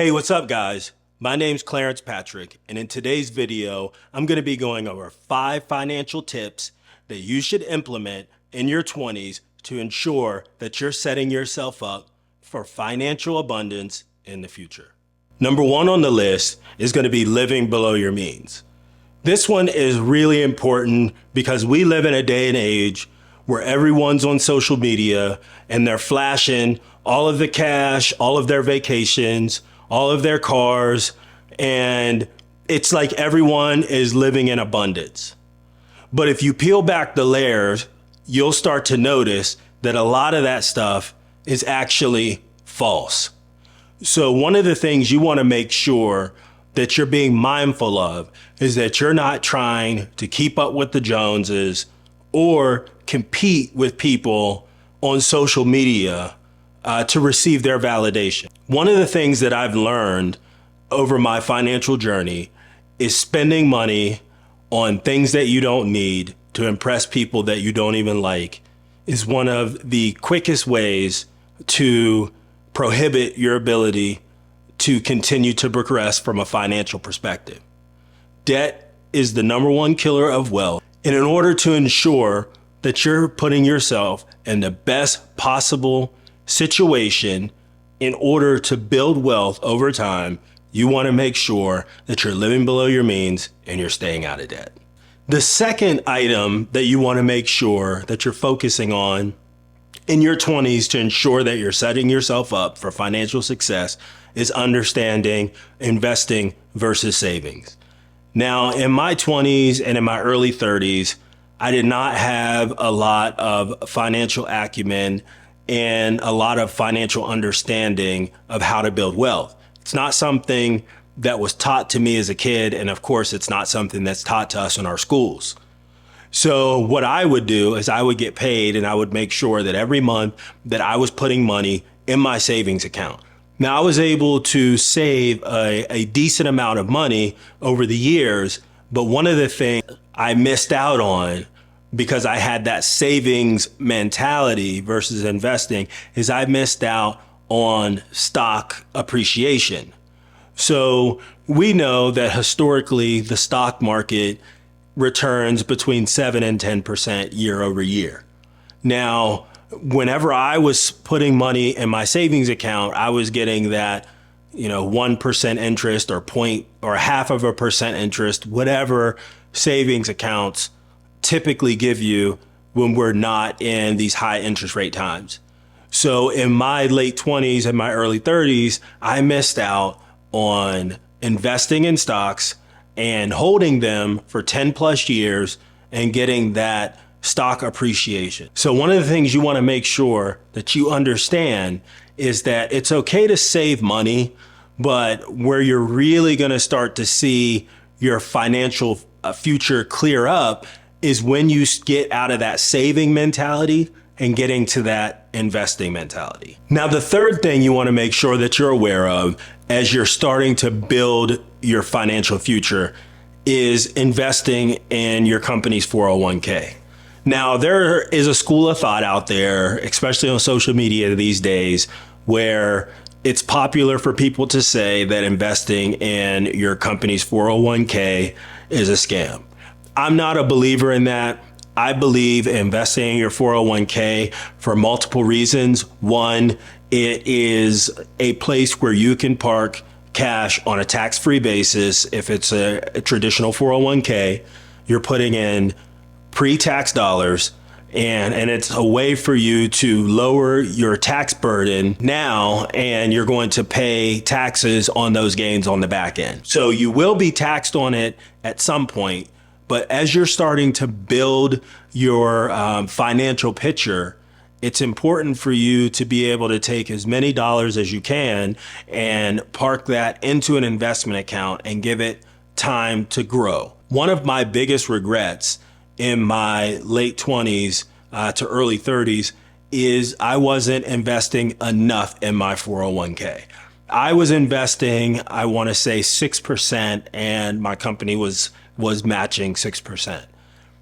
Hey, what's up guys? My name's Clarence Patrick, and in today's video, I'm gonna be going over 5 financial tips that you should implement in your 20s to ensure that you're setting yourself up for financial abundance in the future. Number 1 on the list is gonna be living below your means. This one is really important because we live in a day and age where everyone's on social media and they're flashing all of the cash, all of their vacations, all of their cars, and it's like everyone is living in abundance. But if you peel back the layers, you'll start to notice that a lot of that stuff is actually false. So one of the things you want to make sure that you're being mindful of is that you're not trying to keep up with the Joneses or compete with people on social media to receive their validation. One of the things that I've learned over my financial journey is spending money on things that you don't need to impress people that you don't even like is one of the quickest ways to prohibit your ability to continue to progress from a financial perspective. Debt is the number 1 killer of wealth. And in order to ensure that you're putting yourself in the best possible situation in order to build wealth over time, you want to make sure that you're living below your means and you're staying out of debt. The second item that you want to make sure that you're focusing on in your 20s to ensure that you're setting yourself up for financial success is understanding investing versus savings. Now, in my 20s and in my early 30s, I did not have a lot of financial acumen and a lot of financial understanding of how to build wealth. It's not something that was taught to me as a kid, and of course, it's not something that's taught to us in our schools. So what I would do is I would get paid and I would make sure that every month that I was putting money in my savings account. Now, I was able to save a decent amount of money over the years, but one of the things I missed out on because I had that savings mentality versus investing is I missed out on stock appreciation. So we know that historically the stock market returns between 7 and 10% year over year. Now, whenever I was putting money in my savings account, I was getting that, 1% interest or point or 0.5% interest, whatever savings accounts typically give you when we're not in these high interest rate times. So in my late 20s and my early 30s, I missed out on investing in stocks and holding them for 10 plus years and getting that stock appreciation. So one of the things you want to make sure that you understand is that it's okay to save money, but where you're really going to start to see your financial future clear up is when you get out of that saving mentality and getting to that investing mentality. Now, the third thing you want to make sure that you're aware of as you're starting to build your financial future is investing in your company's 401k. Now, there is a school of thought out there, especially on social media these days, where it's popular for people to say that investing in your company's 401k is a scam. I'm not a believer in that. I believe investing in your 401k for multiple reasons. One, it is a place where you can park cash on a tax-free basis. If it's a traditional 401k, you're putting in pre-tax dollars, and it's a way for you to lower your tax burden now, and you're going to pay taxes on those gains on the back end. So you will be taxed on it at some point, but as you're starting to build your financial picture, it's important for you to be able to take as many dollars as you can and park that into an investment account and give it time to grow. One of my biggest regrets in my late 20s to early 30s is I wasn't investing enough in my 401k. I was investing, I want to say 6%, and my company was matching 6%.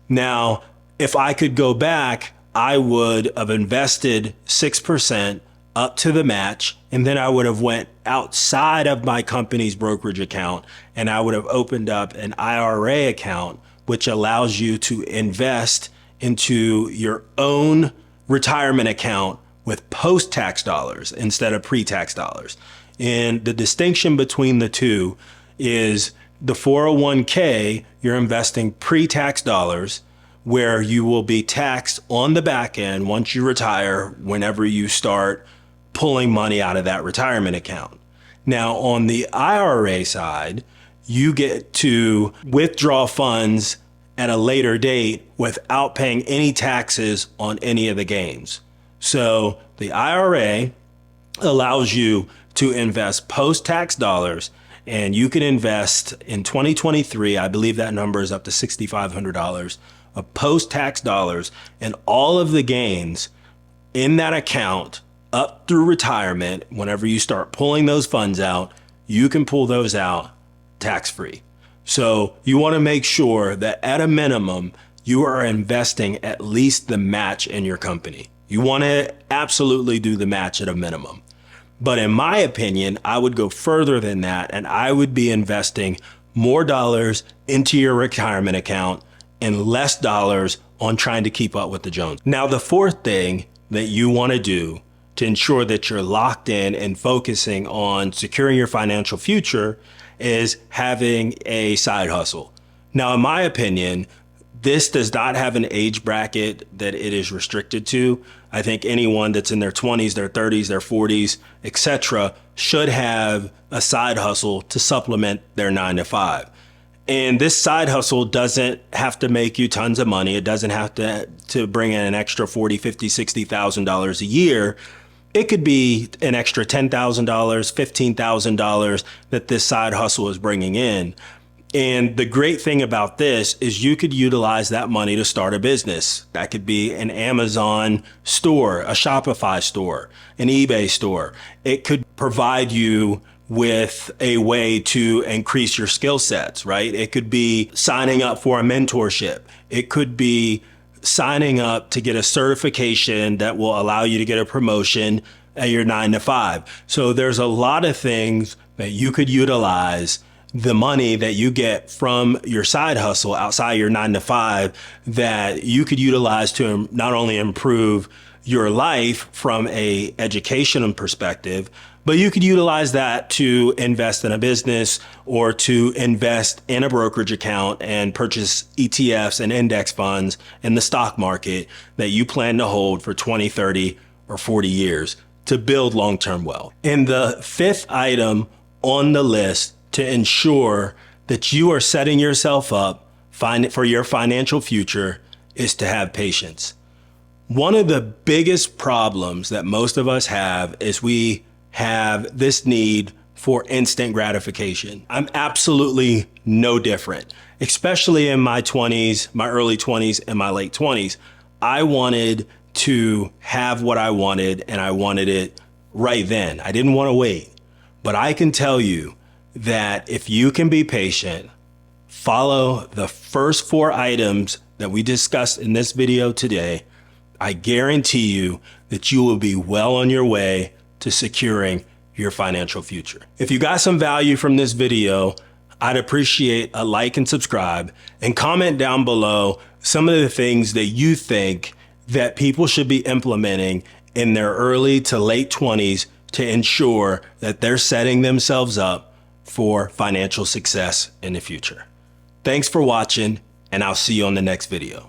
Now, if I could go back, I would have invested 6% up to the match, and then I would have went outside of my company's brokerage account, and I would have opened up an IRA account, which allows you to invest into your own retirement account with post-tax dollars instead of pre-tax dollars. And the distinction between the two is the 401k, you're investing pre-tax dollars where you will be taxed on the back end once you retire whenever you start pulling money out of that retirement account. Now, on the IRA side, you get to withdraw funds at a later date without paying any taxes on any of the gains. So the IRA allows you to invest post-tax dollars, and you can invest in 2023, I believe that number is up to $6,500 of post-tax dollars, and all of the gains in that account up through retirement, whenever you start pulling those funds out, you can pull those out tax-free. So you want to make sure that at a minimum, you are investing at least the match in your company. You want to absolutely do the match at a minimum. But in my opinion, I would go further than that, and I would be investing more dollars into your retirement account and less dollars on trying to keep up with the Joneses. Now, the fourth thing that you want to do to ensure that you're locked in and focusing on securing your financial future is having a side hustle. Now, in my opinion, this does not have an age bracket that it is restricted to. I think anyone that's in their 20s, their 30s, their 40s, etc., should have a side hustle to supplement their 9-to-5. And this side hustle doesn't have to make you tons of money. It doesn't have to bring in an extra $40,000, $50,000, $60,000 a year. It could be an extra $10,000, $15,000 that this side hustle is bringing in. And the great thing about this is you could utilize that money to start a business. That could be an Amazon store, a Shopify store, an eBay store. It could provide you with a way to increase your skill sets, right? It could be signing up for a mentorship. It could be signing up to get a certification that will allow you to get a promotion at your 9-to-5. So there's a lot of things that you could utilize the money that you get from your side hustle outside your 9-to-5 that you could utilize to not only improve your life from a educational perspective, but you could utilize that to invest in a business or to invest in a brokerage account and purchase ETFs and index funds in the stock market that you plan to hold for 20, 30, or 40 years to build long-term wealth. And the fifth item on the list to ensure that you are setting yourself up for your financial future is to have patience. One of the biggest problems that most of us have is we have this need for instant gratification. I'm absolutely no different, especially in my 20s, my early 20s and my late 20s. I wanted to have what I wanted, and I wanted it right then. I didn't want to wait. But I can tell you that if you can be patient, follow the first 4 items that we discussed in this video today, I guarantee you that you will be well on your way to securing your financial future. If you got some value from this video, I'd appreciate a like and subscribe, and comment down below some of the things that you think that people should be implementing in their early to late 20s to ensure that they're setting themselves up for financial success in the future. Thanks for watching, and I'll see you on the next video.